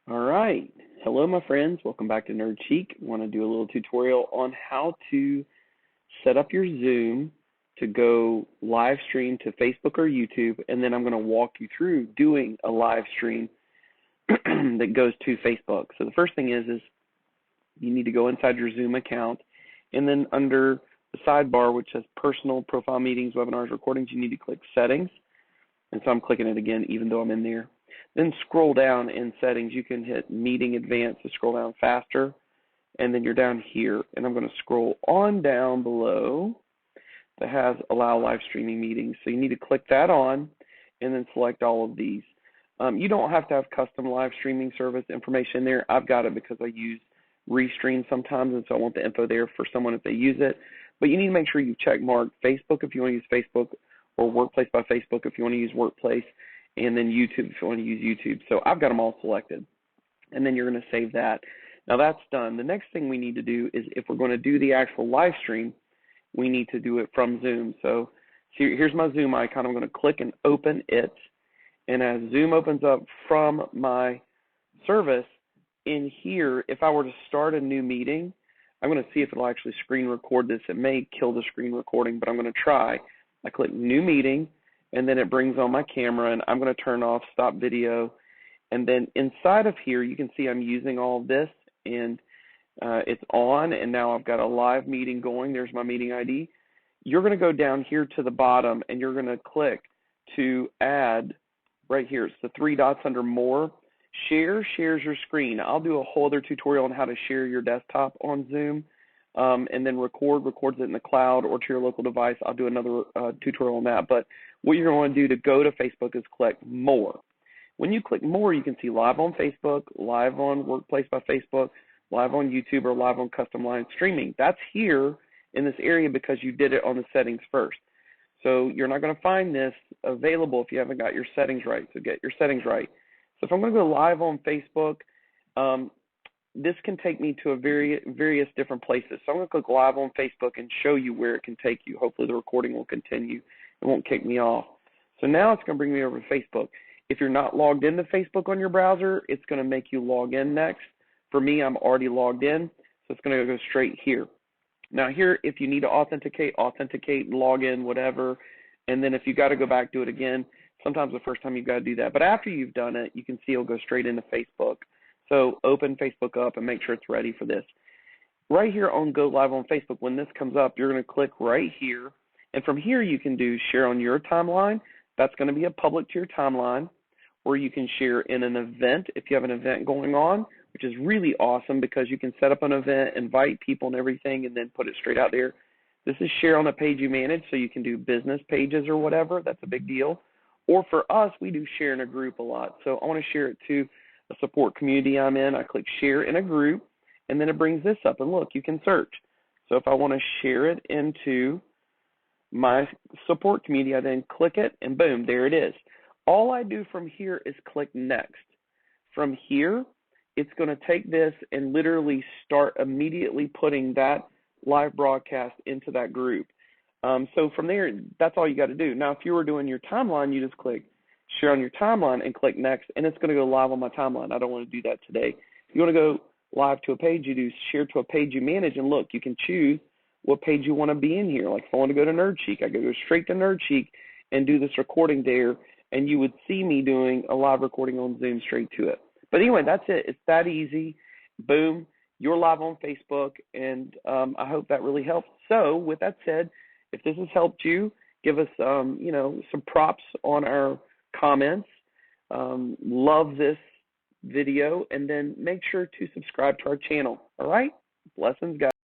All right. Hello, my friends. Welcome back to Nerd Chic. I want to do a little tutorial on how to set up your Zoom to go live stream to Facebook or YouTube, and then I'm going to walk you through doing a live stream that goes to Facebook. So the first thing is you need to go inside your Zoom account, and then under the sidebar, which says Personal, Profile, Meetings, Webinars, Recordings, you need to click Settings. And so I'm clicking it again, even though I'm in there. Then scroll down in Settings. You can hit Meeting Advanced to scroll down faster. And then you're down here. And I'm going to scroll on down below that has Allow Live Streaming Meetings. So you need to click that on and then select all of these. You don't have to have custom live streaming service information there. I've got it because I use Restream sometimes, and so I want the info there for someone if they use it. But you need to make sure you check mark Facebook if you want to use Facebook, or Workplace by Facebook if you want to use Workplace, and then YouTube if you want to use YouTube. So I've got them all selected. And then you're going to save that. Now that's done. The next thing we need to do is if we're going to do the actual live stream, we need to do it from Zoom. So here's my Zoom icon. I'm going to click and open it. And as Zoom opens up from my service, in here, if I were to start a new meeting, I'm going to see if it'll actually screen record this. It may kill the screen recording, but I'm going to try. I click New Meeting, and then it brings on my camera, and I'm going to turn off Stop Video. And then inside of here, you can see I'm using all of this, and it's on, and now I've got a live meeting going. There's my meeting ID. You're going to go down here to the bottom, and you're going to click to add right here. It's the three dots under More. Shares your screen. I'll do a whole other tutorial on how to share your desktop on Zoom, and then records it in the cloud or to your local device. I'll do another tutorial on that. But what you're going to do to go to Facebook is click More. When you click More, you can see live on Facebook, live on Workplace by Facebook, live on YouTube, or live on custom live streaming. That's here in this area because you did it on the settings first. So you're not going to find this available if you haven't got your settings right. So get your settings right. So if I'm going to go live on Facebook, this can take me to various different places. So I'm going to click live on Facebook and show you where it can take you. Hopefully the recording will continue. It won't kick me off. So now it's going to bring me over to Facebook. If you're not logged into Facebook on your browser, it's going to make you log in next. For me, I'm already logged in, so it's going to go straight here. Now here, if you need to authenticate, log in, whatever. And then if you got to go back, do it again. Sometimes the first time you've got to do that. But after you've done it, you can see it'll go straight into Facebook. So open Facebook up and make sure it's ready for this. Right here on Go Live on Facebook, when this comes up, you're going to click right here. And from here, you can do share on your timeline. That's going to be a public to your timeline. Or you can share in an event if you have an event going on, which is really awesome because you can set up an event, invite people and everything, and then put it straight out there. This is share on a page you manage, so you can do business pages or whatever. That's a big deal. Or for us, we do share in a group a lot. So I want to share it to a support community I'm in. I click share in a group, and then it brings this up. And look, you can search. So if I want to share it into my support community, I then click it, and boom, there it is. All I do from here is click next. From here, it's going to take this and literally start immediately putting that live broadcast into that group. So from there, that's all you got to do. Now, if you were doing your timeline, you just click share on your timeline and click next, and it's going to go live on my timeline. I don't want to do that today. If you want to go live to a page, you do share to a page you manage, and look, you can choose what page you want to be in here. Like if I want to go to Nerd Chic, I go straight to Nerd Chic and do this recording there, and you would see me doing a live recording on Zoom straight to it. But anyway, that's it. It's that easy. Boom, you're live on Facebook, and I hope that really helps. So with that said, if this has helped you, give us some props on our comments. Love this video, and then make sure to subscribe to our channel. All right? Blessings, guys.